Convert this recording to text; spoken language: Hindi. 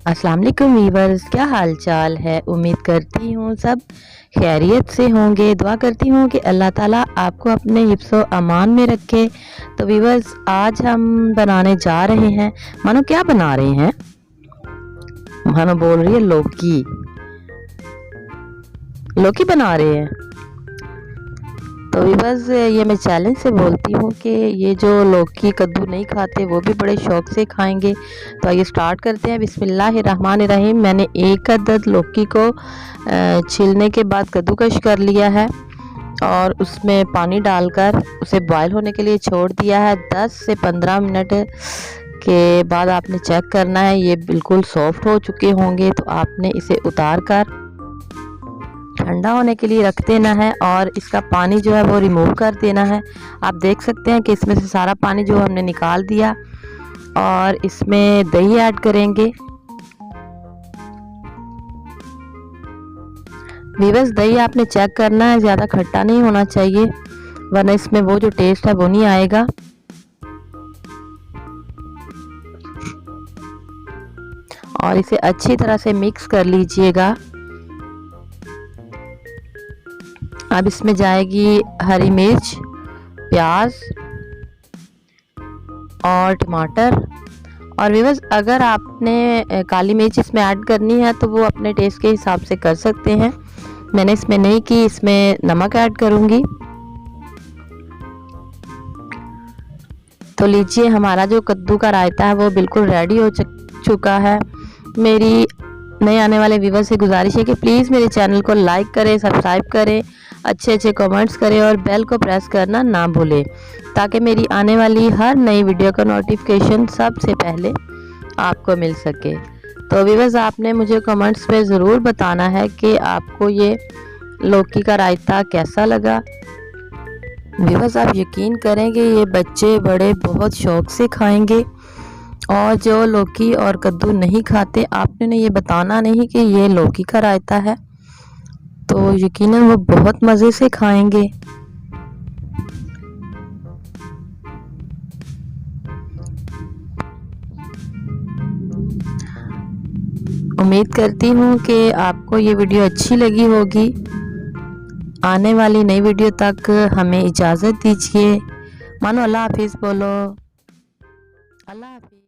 अस्सलाम वालेकुम वीवर्स, क्या हाल चाल है। उम्मीद करती हूँ सब खैरियत से होंगे। दुआ करती हूँ कि अल्लाह ताला आपको अपने हिफ्ज़ अमान में रखे। तो वीवर्स, आज हम बनाने जा रहे हैं, मानो क्या बना रहे हैं, मानो बोल रही है लौकी। लौकी बना रहे हैं। तो वीवर्स, ये मैं चैलेंज से बोलती हूँ कि ये जो लौकी कद्दू नहीं खाते वो भी बड़े शौक से खाएंगे। तो आइए स्टार्ट करते हैं। बिस्मिल्लाहिर्रहमानिर्रहीम। मैंने एक अदद लौकी को छीलने के बाद कद्दूकश कर लिया है और उसमें पानी डालकर उसे बॉयल होने के लिए छोड़ दिया है। 10 से 15 मिनट के बाद आपने चेक करना है, ये बिल्कुल सॉफ्ट हो चुके होंगे। तो आपने इसे उतार कर ठंडा होने के लिए रख देना है और इसका पानी जो है वो रिमूव कर देना है। आप देख सकते हैं कि इसमें से सारा पानी जो हमने निकाल दिया और इसमें दही ऐड करेंगे। वीवर्स, दही आपने चेक करना है, ज़्यादा खट्टा नहीं होना चाहिए वरना इसमें वो जो टेस्ट है वो नहीं आएगा। और इसे अच्छी तरह से मिक्स कर लीजिएगा। अब इसमें जाएगी हरी मिर्च, प्याज और टमाटर। और व्यूअर्स, अगर आपने काली मिर्च इसमें ऐड करनी है तो वो अपने टेस्ट के हिसाब से कर सकते हैं। मैंने इसमें नहीं की, इसमें नमक ऐड करूँगी। तो लीजिए, हमारा जो कद्दू का रायता है वो बिल्कुल रेडी हो चुका है। मेरी नए आने वाले व्यूअर्स से गुजारिश है कि प्लीज़ मेरे चैनल को लाइक करें, सब्सक्राइब करें, अच्छे अच्छे कमेंट्स करें और बेल को प्रेस करना ना भूलें ताकि मेरी आने वाली हर नई वीडियो का नोटिफिकेशन सबसे पहले आपको मिल सके। तो व्यूअर्स, आपने मुझे कमेंट्स में ज़रूर बताना है कि आपको ये लौकी का रायता कैसा लगा। व्यूअर्स, आप यकीन करें कि ये बच्चे बड़े बहुत शौक़ से खाएंगे। और जो लौकी और कद्दू नहीं खाते, आपने उन्हें ये बताना नहीं कि ये लौकी का रायता है, तो यकीनन वो बहुत मज़े से खाएंगे। उम्मीद करती हूँ कि आपको ये वीडियो अच्छी लगी होगी। आने वाली नई वीडियो तक हमें इजाज़त दीजिए। मानो अल्लाह हाफिज़ बोलो। अल्लाह हाफिज़।